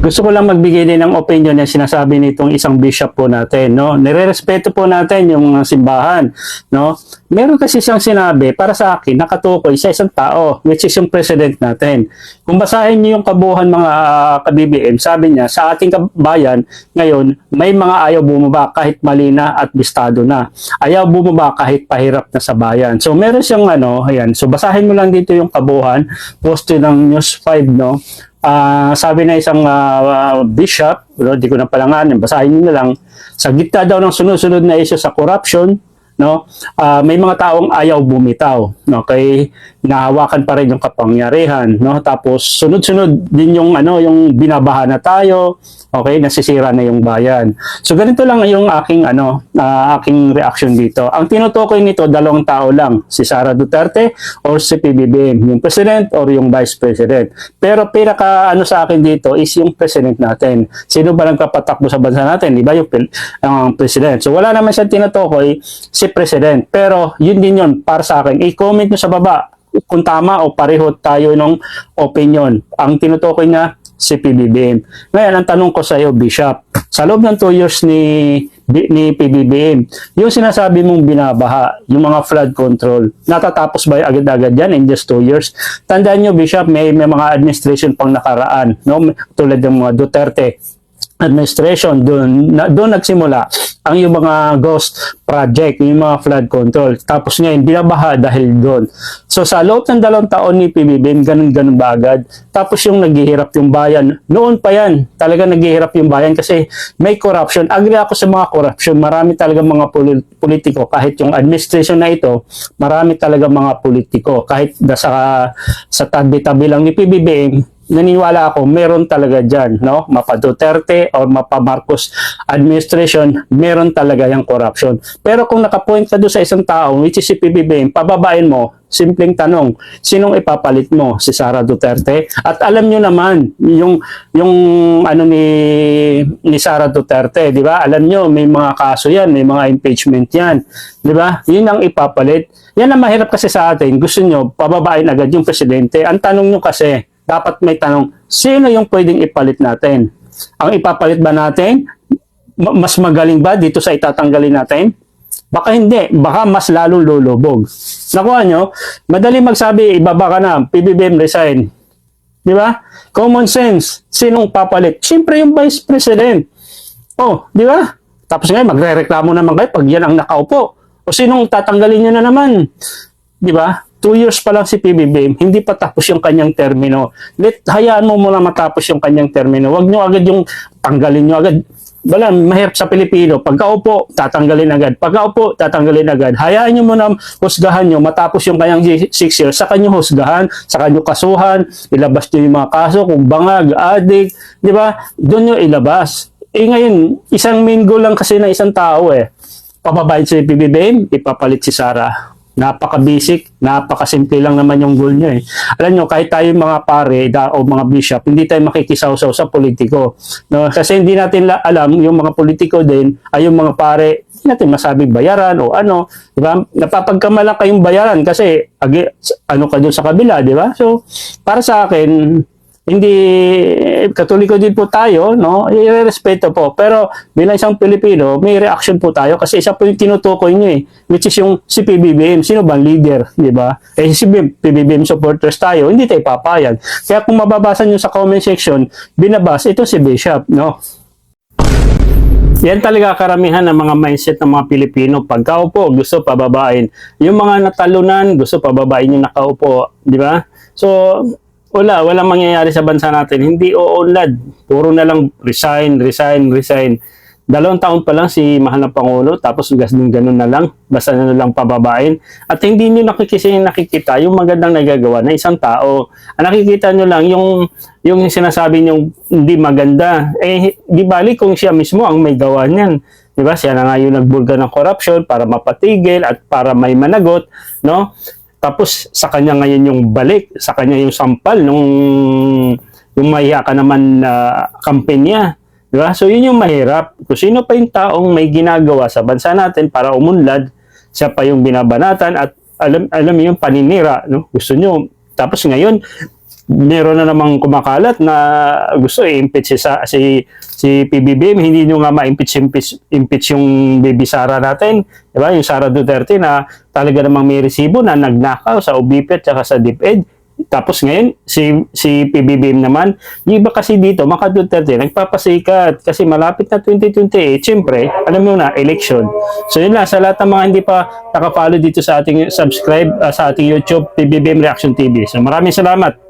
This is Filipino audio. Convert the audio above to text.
gusto ko lang magbigay din ng opinion na sinasabi nitong isang bishop po natin, no? Nirerespeto po natin yung mga simbahan, no? Meron kasi siyang sinabi para sa akin nakatukoy sa isang tao, which is yung president natin. Kung basahin niyo yung kabuuan mga ka-BBM, sabi niya sa ating bayan ngayon may mga ayaw bumaba kahit mali na at bistado na. Ayaw bumaba kahit pahirap na sa bayan. So meron siyang ayan. So basahin mo lang dito yung kabuuan, post ng News 5, no? Sabi na isang bishop, di ko na palanganin, basahin nyo na lang, sa gitna daw ng sunod-sunod na issue sa corruption, no, may mga taong ayaw bumitaw, no, kay nahawakan pa rin yung kapangyarihan, no, tapos sunod-sunod din yung yung binabaha na tayo, okay, nasisira na yung bayan. So ganito lang yung aking aking reaction dito. Ang tinutukoy nito dalawang tao lang, si Sara Duterte or si PBBM, yung president or yung vice president. Pero pinaka sa akin dito is yung president natin. Sino ba nagpapatakbo sa bansa natin? Di ba yung president? So wala naman siyang tinutukoy si president. Pero yun din yun para sa akin. I-comment nyo sa baba kung tama o pareho tayo ng opinion. Ang tinutukoy niya si PBBM. Ngayon, ang tanong ko sa iyo, Bishop, sa loob ng 2 years ni PBBM, yung sinasabi mong binabaha, yung mga flood control, natatapos ba agad-agad yan in just 2 years? Tandaan nyo, Bishop, may mga administration pang nakaraan, no? Tulad ng mga Duterte administration, doon nagsimula ang yung mga ghost project, yung mga flood control. Tapos ngayon, binabaha dahil doon. So sa loob ng 2 taon ni PBBM, ganun-ganun ba agad? Tapos yung naghihirap yung bayan, noon pa yan, talaga naghihirap yung bayan kasi may corruption. Agree ako sa mga corruption, marami talaga mga politiko, kahit yung administration na ito, marami talaga mga politiko. Kahit sa tabi-tabi lang ni PBBM, naniniwala ako, meron talaga dyan, no? Mapa Duterte or mapa Marcos administration, meron talaga yung corruption. Pero kung nakapoint ka doon sa isang tao, which is si PBBM, pababain mo, simpleng tanong, sinong ipapalit mo? Si Sara Duterte? At alam nyo naman, yung ni Sara Duterte, di ba? Alam nyo, may mga kaso yan, may mga impeachment yan. Di ba? Yun ang ipapalit. Yan ang mahirap kasi sa atin. Gusto nyo, pababain agad yung presidente. Ang tanong nyo kasi, dapat may tanong, sino yung pwedeng ipalit natin? Ang ipapalit ba natin? Mas magaling ba dito sa itatanggalin natin? Baka hindi. Baka mas lalong lulubog. Nakuha nyo? Madali magsabi, ibaba ka na, PBBM resign. Di ba? Common sense. Sinong papalit? Siyempre yung vice president. Oh, di ba? Tapos ngayon, magre-reklamo naman kayo pag yan ang nakaupo. O sinong tatanggalin nyo na naman? Di ba? 2 years pa lang si PBBM, hindi pa tapos yung kanyang termino. Hayaan mo muna matapos yung kanyang termino. Huwag nyo agad yung tanggalin nyo agad. Wala, mahirap sa Pilipino. Pagkaupo, tatanggalin agad. Pagkaupo, tatanggalin agad. Hayaan nyo muna husgahan nyo matapos yung kanyang 6 years. Saka nyo husgahan, saka nyo kasuhan, ilabas nyo yung mga kaso, kung bangag, adik, di ba? Doon nyo ilabas. Ngayon, isang main goal lang kasi na isang tao pababayad si PBBM, ipapalit si Sara. Napaka-basic, napaka-simple lang naman yung goal nyo Alam nyo, kahit tayo mga pare o mga bishop, hindi tayo makikisaw-saw sa politiko. No? Kasi hindi natin alam, yung mga politiko din, ay yung mga pare, hindi natin masabing bayaran o ano. Diba? Napapagkamala kayong bayaran kasi ka dun sa kabila, di ba? So, para sa akin, hindi, katoliko din po tayo, no? I-respeto po. Pero bilang isang Pilipino, may reaction po tayo kasi isa po yung tinutukoy nyo which is yung si PBBM. Sino bang leader, di ba? Si PBBM supporters tayo, hindi tayo papayag. Kaya kung mababasa nyo sa comment section, binabas, ito si Bishop, no? Yan talaga karamihan ng mga mindset ng mga Pilipino. Pagkaupo, gusto pababain. Yung mga natalunan, gusto pababain yung nakaupo, di ba? So, walang mangyayari sa bansa natin. Hindi uunlad. Puro na lang resign. 2 taon pa lang si mahal na Pangulo, tapos ganun na lang. Basta na lang pababain. At hindi nyo nakikita yung magandang nagagawa na isang tao. Ang nakikita nyo lang yung sinasabi nyo hindi maganda. Di bali kung siya mismo ang may gawa niyan. Diba? Siya na nga yung nagbulga ng corruption para mapatigil at para may managot. No? Tapos sa kanya ngayon yung balik, sa kanya yung sampal yung mahiya ka naman na kampanya. Diba? So yun yung mahirap. Kung sino pa yung taong may ginagawa sa bansa natin para umunlad, siya pa yung binabanatan at alam yung paninira. No? Gusto nyo. Tapos ngayon, meron na namang kumakalat na gusto i-impeach si PBBM, hindi nyo nga ma-impeach yung baby Sara natin, di ba? Yung Sara Duterte na talaga namang may resibo na nagnakaw sa OBP at saka sa DepEd. Tapos ngayon, si PBBM naman, yung iba kasi dito, mga Duterte, nagpapasikat kasi malapit na 2028, siyempre, alam mo na, election. So yun lang, sa lahat ng mga hindi pa nakapollow dito sa ating subscribe sa ating YouTube, PBBM Reaction TV. So maraming salamat.